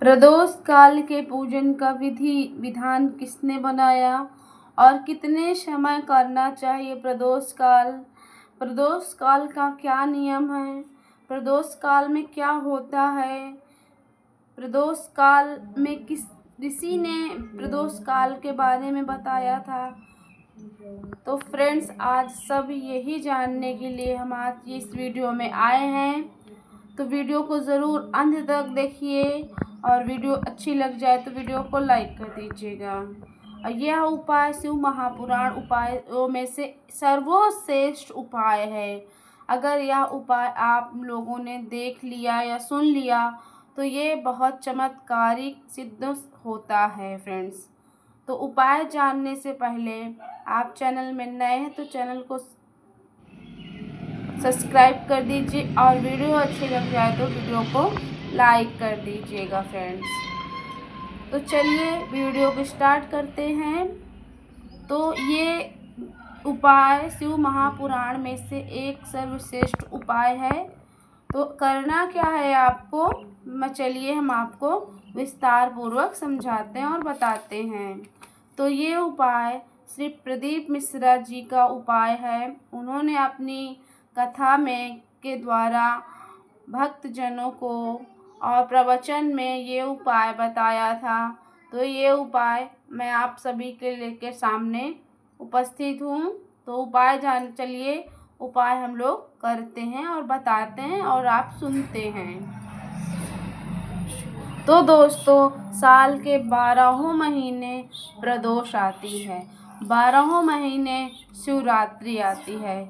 प्रदोष काल के पूजन का विधि विधान किसने बनाया और कितने समय करना चाहिए? प्रदोष काल का क्या नियम है? प्रदोष काल में क्या होता है? प्रदोष काल में किस ऋषि ने प्रदोष काल के बारे में बताया था? तो फ्रेंड्स, आज सब यही जानने के लिए हम आज इस वीडियो में आए हैं। तो वीडियो को ज़रूर अंत तक देखिए और वीडियो अच्छी लग जाए तो वीडियो को लाइक कर दीजिएगा। और यह उपाय शिव महापुराण उपायों में से सर्वश्रेष्ठ उपाय है। अगर यह उपाय आप लोगों ने देख लिया या सुन लिया तो ये बहुत चमत्कारिक सिद्ध होता है फ्रेंड्स। तो उपाय जानने से पहले आप चैनल में नए हैं तो चैनल को सब्सक्राइब कर दीजिए और वीडियो अच्छी लग जाए तो वीडियो को लाइक कर दीजिएगा फ्रेंड्स। तो चलिए वीडियो को स्टार्ट करते हैं। तो ये उपाय शिव महापुराण में से एक सर्वश्रेष्ठ उपाय है। तो करना क्या है आपको, चलिए हम आपको विस्तार पूर्वक समझाते हैं और बताते हैं। तो ये उपाय श्री प्रदीप मिश्रा जी का उपाय है। उन्होंने अपनी कथा में के द्वारा भक्तजनों को और प्रवचन में ये उपाय बताया था। तो ये उपाय मैं आप सभी के लेकर सामने उपस्थित हूँ। तो उपाय चलिए उपाय हम लोग करते हैं और बताते हैं और आप सुनते हैं। तो दोस्तों, साल के 12 महीने प्रदोष आती है, 12 महीने शिवरात्रि आती है।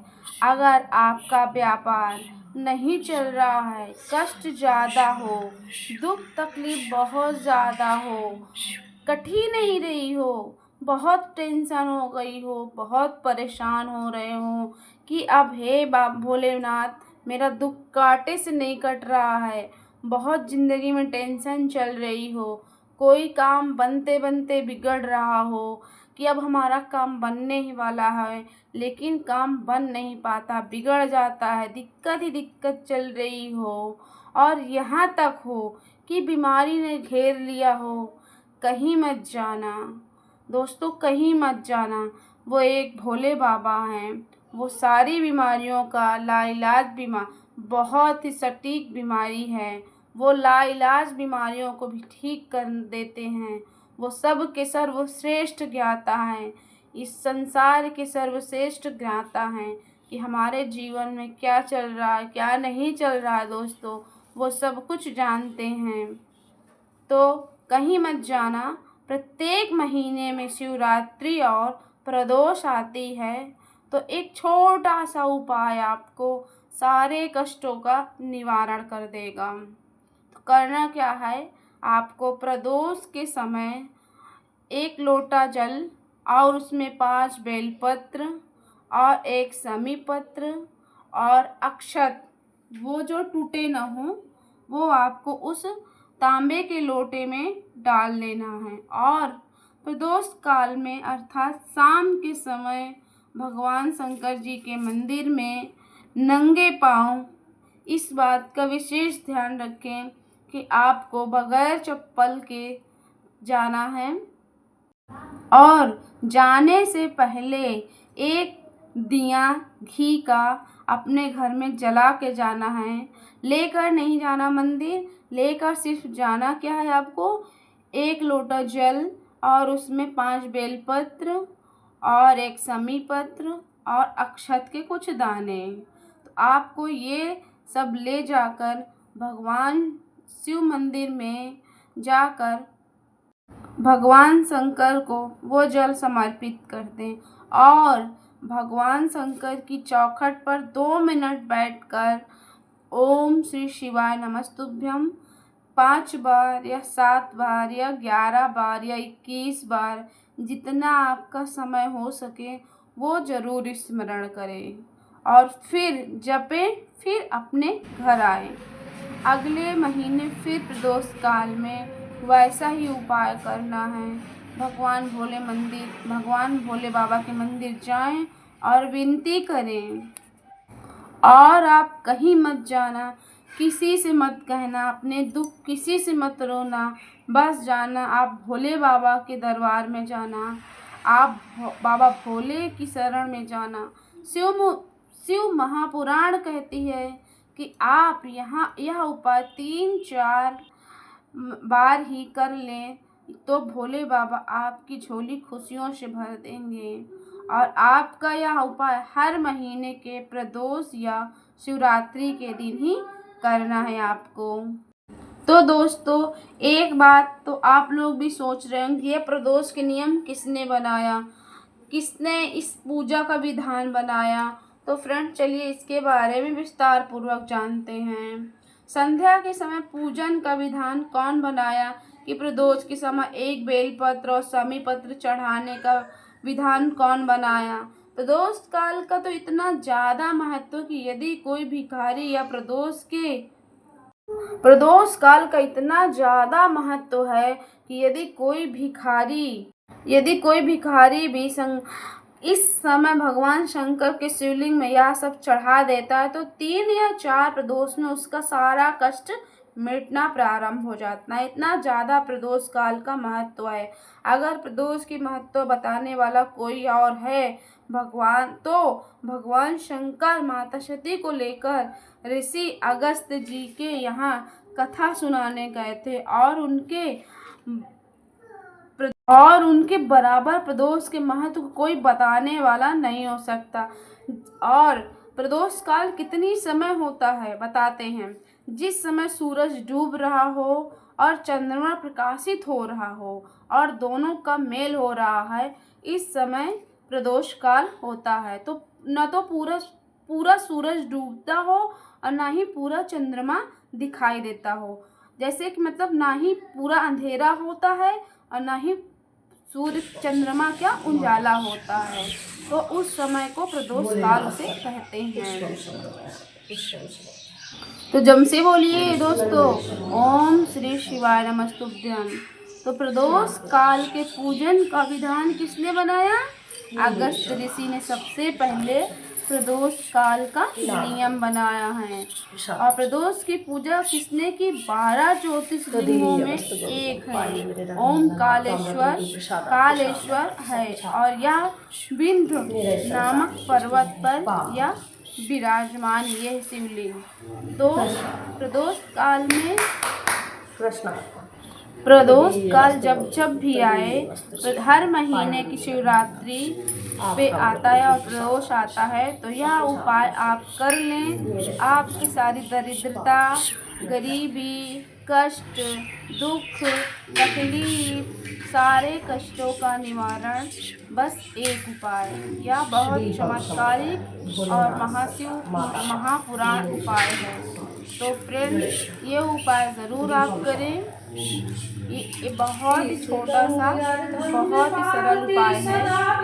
अगर आपका व्यापार नहीं चल रहा है, कष्ट ज़्यादा हो, दुख तकलीफ बहुत ज़्यादा हो, कठिन नहीं रही हो, बहुत टेंशन हो गई हो, बहुत परेशान हो रहे हो कि अब हे भोलेनाथ मेरा दुख कांटे से नहीं कट रहा है, बहुत ज़िंदगी में टेंशन चल रही हो, कोई काम बनते बनते बिगड़ रहा हो कि अब हमारा काम बनने ही वाला है लेकिन काम बन नहीं पाता, बिगड़ जाता है, दिक्कत ही दिक्कत चल रही हो और यहाँ तक हो कि बीमारी ने घेर लिया हो, कहीं मत जाना दोस्तों, कहीं मत जाना। वो एक भोले बाबा हैं। वो सारी बीमारियों का लाइलाज बहुत ही सटीक बीमारी है। वो लाइलाज बीमारियों को भी ठीक कर देते हैं। वो सब के सर्वश्रेष्ठ ज्ञाता हैं, इस संसार के सर्वश्रेष्ठ ज्ञाता हैं कि हमारे जीवन में क्या चल रहा है क्या नहीं चल रहा है दोस्तों, वो सब कुछ जानते हैं। तो कहीं मत जाना। प्रत्येक महीने में शिवरात्रि और प्रदोष आती है तो एक छोटा सा उपाय आपको सारे कष्टों का निवारण कर देगा। तो करना क्या है, आपको प्रदोष के समय 1 लोटा जल और उसमें 5 बेलपत्र और 1 शमी पत्र और अक्षत, वो जो टूटे न हो, वो आपको उस तांबे के लोटे में डाल लेना है। और प्रदोष काल में अर्थात शाम के समय भगवान शंकर जी के मंदिर में नंगे पांव इस बात का विशेष ध्यान रखें कि आपको बगैर चप्पल के जाना है और जाने से पहले एक दिया घी का अपने घर में जला के जाना है। लेकर नहीं जाना मंदिर, लेकर सिर्फ जाना क्या है आपको, 1 लोटा जल और उसमें 5 बेलपत्र और 1 शमी पत्र और अक्षत के कुछ दाने। तो आपको ये सब ले जाकर भगवान शिव मंदिर में जाकर भगवान शंकर को वो जल समर्पित कर दें और भगवान शंकर की चौखट पर 2 मिनट बैठकर ओम श्री शिवाय नमस्तुभ्यम 5 बार या 7 बार या 11 बार या 21 बार जितना आपका समय हो सके वो ज़रूर स्मरण करें और फिर जपें, फिर अपने घर आए। अगले महीने फिर प्रदोष काल में वैसा ही उपाय करना है। भगवान भोले बाबा के मंदिर जाएं और विनती करें। और आप कहीं मत जाना किसी से मत कहना, अपने दुख किसी से मत रोना, बस जाना आप भोले बाबा के दरबार में जाना, आप बाबा भोले की शरण में जाना। शिव महापुराण कहती है कि आप यहाँ यह उपाय 3-4 बार ही कर लें तो भोले बाबा आपकी झोली खुशियों से भर देंगे। और आपका यह उपाय हर महीने के प्रदोष या शिवरात्रि के दिन ही करना है आपको। तो दोस्तों, एक बात तो आप लोग भी सोच रहे होंगे, ये प्रदोष के नियम किसने बनाया, किसने इस पूजा का विधान बनाया। तो फ्रेंड, चलिए इसके बारे में विस्तार पूर्वक जानते हैं। संध्या के समय पूजन का विधान कौन बनाया कि प्रदोष के समय एक बेलपत्र और समी पत्र चढ़ाने का विधान कौन बनाया। प्रदोष काल का तो इतना ज़्यादा महत्व कि यदि कोई भिखारी या प्रदोष काल का इतना ज़्यादा महत्व है कि यदि कोई भिखारी भी इस समय भगवान शंकर के शिवलिंग में यह सब चढ़ा देता है तो 3 या 4 प्रदोष में उसका सारा कष्ट मिटना प्रारंभ हो जाता है। इतना ज़्यादा प्रदोष काल का महत्व है। अगर प्रदोष की महत्व बताने वाला कोई और है भगवान शंकर माता सती को लेकर ऋषि अगस्त्य जी के यहाँ कथा सुनाने गए थे और उनके बराबर प्रदोष के महत्व को कोई बताने वाला नहीं हो सकता। और प्रदोष काल कितनी समय होता है बताते हैं। जिस समय सूरज डूब रहा हो और चंद्रमा प्रकाशित हो रहा हो और दोनों का मेल हो रहा है, इस समय प्रदोष काल होता है। तो न तो पूरा सूरज डूबता हो और ना ही पूरा चंद्रमा दिखाई देता हो, जैसे कि मतलब ना ही पूरा अंधेरा होता है और ना ही सूर्य चंद्रमा क्या उजाला होता है। तो उस समय को प्रदोष काल से कहते हैं। तो जम से बोलिए दोस्तों, ओम श्री शिवाय नमस्तुभ्यम। तो प्रदोष काल के पूजन का विधान किसने बनाया? अगस्त ऋषि ने सबसे पहले प्रदोष काल का नियम बनाया है। और प्रदोष की पूजा किसने की? 12 ज्योतिर्लिंगों में एक है, ओम कालेश्वर है और यह विंध्य नामक पर्वत पर यह विराजमान ये शिवलिंग। तो प्रदोष काल जब भी आए, हर महीने की शिवरात्रि पे आता है और प्रदोष आता है, तो यह उपाय आप कर लें। आपकी सारी दरिद्रता, गरीबी, कष्ट, दुख, तकलीफ, सारे कष्टों का निवारण बस एक उपाय या बहुत चमत्कारिक और महापुराण उपाय है। तो फ्रेंड्स, ये उपाय ज़रूर आप करें। ये बहुत ही छोटा सा, बहुत ही सरल उपाय है,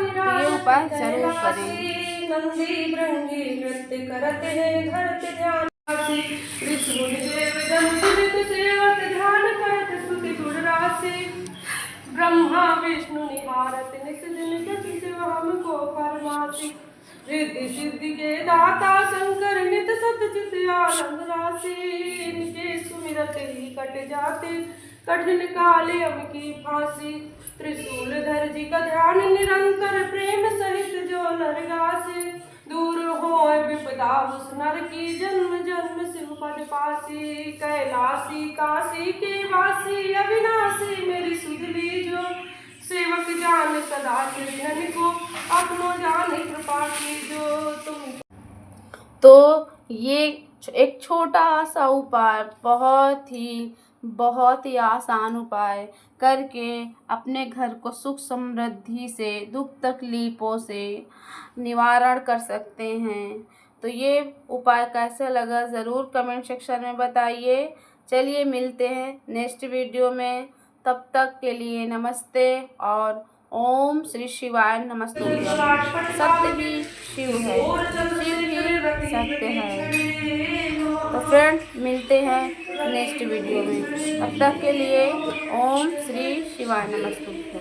तो ये उपाय जरूर करें। नंदी भृंगी नृत्य करते हैं धरते ध्यान ध्यान करते स्तुति गुण राशि ब्रह्मा विष्णु निहारत निस दिन जति शिव हमको फरमासी रिद्धि सिद्धि के दाता शंकर नित सतचित आनंद राशि इनके सुमिरत ही कट जाते कठिन काले अम की फांसी त्रिशूल धर जी का ध्यान निरंतर प्रेम सहित जो नर गासे दूर हो विपदा उस नर की जन्म जन्म शिव पद पासी कैलासी काशी के वासी अविनाशी मेरी सुध लीजो सेवक जान सदा कृष्ण को अपनो जान कृपा कीजो तुम। तो ये एक छोटा सा उपाय, बहुत ही आसान उपाय करके अपने घर को सुख समृद्धि से, दुख तकलीफ़ों से निवारण कर सकते हैं। तो ये उपाय कैसा लगा ज़रूर कमेंट सेक्शन में बताइए। चलिए मिलते हैं नेक्स्ट वीडियो में, तब तक के लिए नमस्ते और ओम श्री शिवाय नमस्तुभ्यम। सत्य ही शिव है, शिव ही सत्य है। तो फ्रेंड, मिलते हैं नेक्स्ट वीडियो में, तब तक के लिए ओम श्री शिवाय नमस्तुभ्यम।